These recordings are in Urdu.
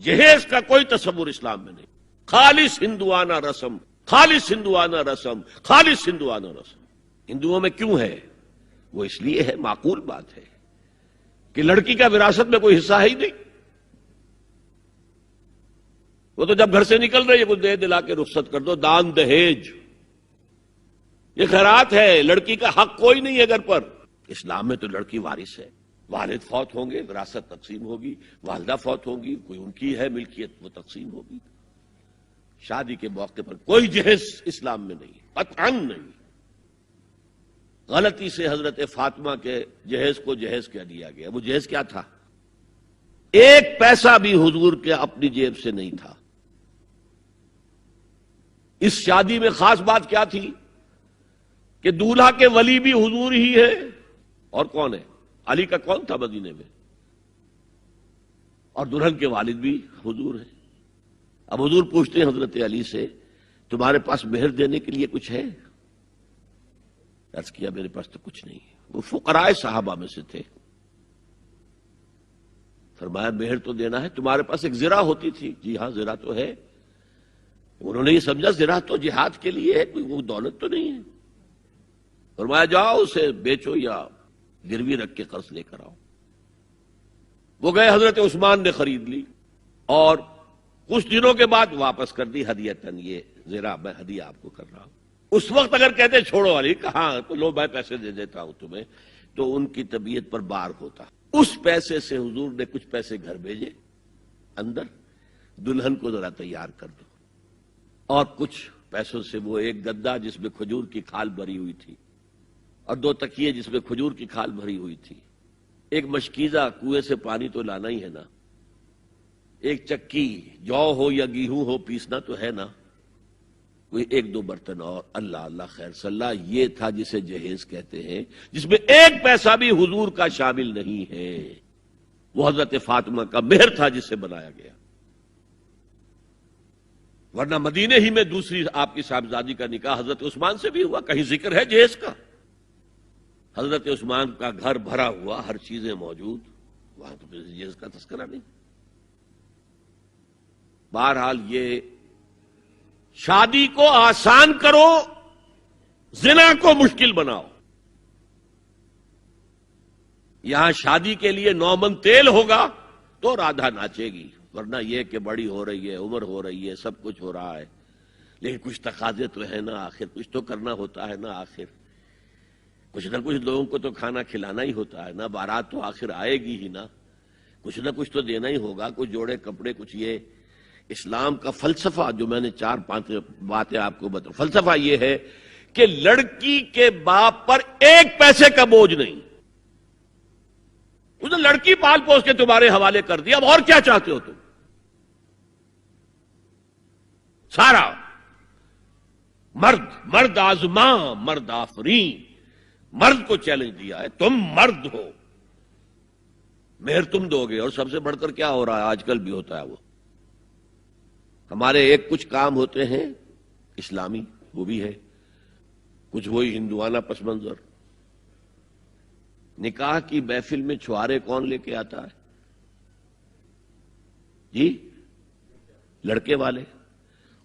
جہیز کا کوئی تصور اسلام میں نہیں. خالص ہندوانہ رسم، خالص ہندوانہ رسم، خالص ہندوانہ رسم. ہندوؤں میں کیوں ہے؟ وہ اس لیے ہے، معقول بات ہے کہ لڑکی کا وراثت میں کوئی حصہ ہے ہی نہیں. وہ تو جب گھر سے نکل رہی ہے کچھ دے دلا کے رخصت کر دو. دان دہیج یہ خیرات ہے، لڑکی کا حق کوئی نہیں ہے گھر پر. اسلام میں تو لڑکی وارث ہے. والد فوت ہوں گے وراثت تقسیم ہوگی، والدہ فوت ہوں گی کوئی ان کی ہے ملکیت وہ تقسیم ہوگی. شادی کے موقع پر کوئی جہیز اسلام میں نہیں، قطعاً نہیں. غلطی سے حضرت فاطمہ کے جہیز کو جہیز کہہ دیا گیا. وہ جہیز کیا تھا؟ ایک پیسہ بھی حضور کے اپنی جیب سے نہیں تھا. اس شادی میں خاص بات کیا تھی کہ دولہا کے ولی بھی حضور ہی ہے. اور کون ہے؟ علی کا کون تھا مدینے میں؟ اور دلہن کے والد بھی حضور ہیں. اب حضور پوچھتے ہیں حضرت علی سے تمہارے پاس مہر دینے کے لیے کچھ ہے؟ عرض کیا میرے پاس تو کچھ نہیں. وہ فقراء صحابہ میں سے تھے. فرمایا مہر تو دینا ہے. تمہارے پاس ایک زرہ ہوتی تھی؟ جی ہاں زرہ تو ہے. انہوں نے یہ سمجھا زرہ تو جہاد کے لیے ہے، کوئی وہ دولت تو نہیں ہے. فرمایا جاؤ اسے بیچو یا گروی رکھ کے قرض لے کر آؤ. وہ گئے، حضرت عثمان نے خرید لی اور کچھ دنوں کے بعد واپس کر دی ہدیتاً. یہ زرہ میں ہدیہ آپ کو کر رہا ہوں. اس وقت اگر کہتے چھوڑو علی، کہاں تو لو میں پیسے دے دیتا ہوں تمہیں، تو ان کی طبیعت پر بار ہوتا. اس پیسے سے حضور نے کچھ پیسے گھر بھیجے اندر، دلہن کو ذرا تیار کر دو. اور کچھ پیسوں سے وہ ایک گدا جس میں کھجور کی کھال بھری ہوئی تھی، اور 2 تکیے جس میں کھجور کی کھال بھری ہوئی تھی، ایک مشکیزہ کنویں سے پانی تو لانا ہی ہے نا، ایک چکی جو ہو یا گیہوں ہو پیسنا تو ہے نا، کوئی 1-2 برتن اور. اللہ اللہ خیر صلی اللہ. یہ تھا جسے جہیز کہتے ہیں، جس میں ایک پیسہ بھی حضور کا شامل نہیں ہے. وہ حضرت فاطمہ کا مہر تھا جسے بنایا گیا. ورنہ مدینے ہی میں دوسری آپ کی صاحبزادی کا نکاح حضرت عثمان سے بھی ہوا. کہیں ذکر ہے جہیز کا؟ حضرت عثمان کا گھر بھرا ہوا، ہر چیزیں موجود، وہاں تو جہیز کا تذکرہ نہیں. بہرحال یہ شادی کو آسان کرو، زنا کو مشکل بناؤ. یہاں شادی کے لیے 9 من تیل ہوگا تو رادھا ناچے گی. ورنہ یہ کہ بڑی ہو رہی ہے، عمر ہو رہی ہے، سب کچھ ہو رہا ہے، لیکن کچھ تقاضے تو ہے نا، آخر کچھ تو کرنا ہوتا ہے نا. آخر کچھ نہ کچھ لوگوں کو تو کھانا کھلانا ہی ہوتا ہے نا. بارات تو آخر آئے گی ہی نا، کچھ نہ کچھ تو دینا ہی ہوگا. کچھ جوڑے کپڑے، کچھ یہ. اسلام کا فلسفہ جو میں نے 4-5 باتیں آپ کو بتا، فلسفہ یہ ہے کہ لڑکی کے باپ پر ایک پیسے کا بوجھ نہیں. اس نے لڑکی پال پوس کے تمہارے حوالے کر دیا، اب اور کیا چاہتے ہو تم؟ سارا مرد آزماں مرد آفرین، مرد کو چیلنج دیا ہے، تم مرد ہو، مہر تم دو گے. اور سب سے بڑھ کر کیا ہو رہا ہے آج کل بھی ہوتا ہے، وہ ہمارے ایک کچھ کام ہوتے ہیں اسلامی، وہ بھی ہے کچھ وہی ہندوانہ پس منظر. نکاح کی محفل میں چھوارے کون لے کے آتا ہے؟ جی لڑکے والے.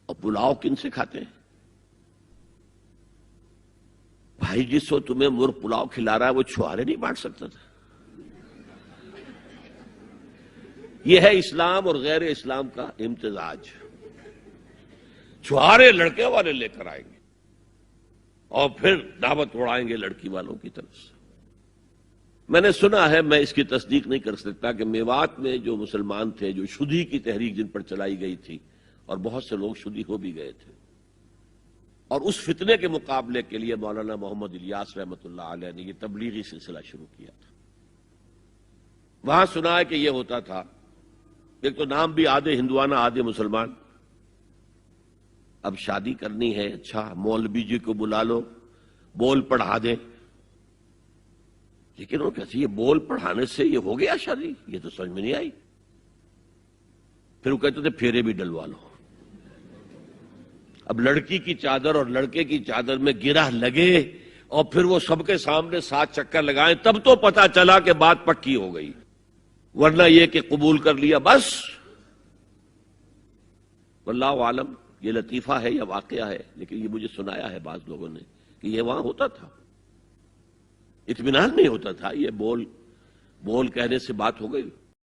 اور پلاؤ کن سے کھاتے ہیں؟ بھائی جس وقت تمہیں مرغ پلاؤ کھلا رہا ہے وہ چھوارے نہیں بانٹ سکتا تھا؟ یہ ہے اسلام اور غیر اسلام کا امتزاج. چھوارے لڑکے والے لے کر آئیں گے اور پھر دعوت اڑائیں گے لڑکی والوں کی طرف سے. میں نے سنا ہے، میں اس کی تصدیق نہیں کر سکتا، کہ میوات میں جو مسلمان تھے، جو شدی کی تحریک جن پر چلائی گئی تھی، اور بہت سے لوگ شدی ہو بھی گئے تھے، اور اس فتنے کے مقابلے کے لیے مولانا محمد الیاس رحمۃ اللہ علیہ نے یہ تبلیغی سلسلہ شروع کیا تھا. وہاں سنا ہے کہ یہ ہوتا تھا، ایک تو نام بھی آدھے ہندوانہ آدھے مسلمان. اب شادی کرنی ہے، اچھا مولوی جی کو بلا لو، بول پڑھا دیں. لیکن وہ کہتے یہ بول پڑھانے سے یہ ہو گیا شادی؟ یہ تو سمجھ میں نہیں آئی. پھر وہ کہتے تھے پھیرے بھی ڈلوا لو. اب لڑکی کی چادر اور لڑکے کی چادر میں گرہ لگے اور پھر وہ سب کے سامنے 7 چکر لگائیں، تب تو پتا چلا کہ بات پکی ہو گئی. ورنہ یہ کہ قبول کر لیا بس واللہ عالم یہ لطیفہ ہے یا واقعہ ہے، لیکن یہ مجھے سنایا ہے بعض لوگوں نے کہ یہ وہاں ہوتا تھا، اطمینان نہیں ہوتا تھا، یہ بول کہنے سے بات ہو گئی،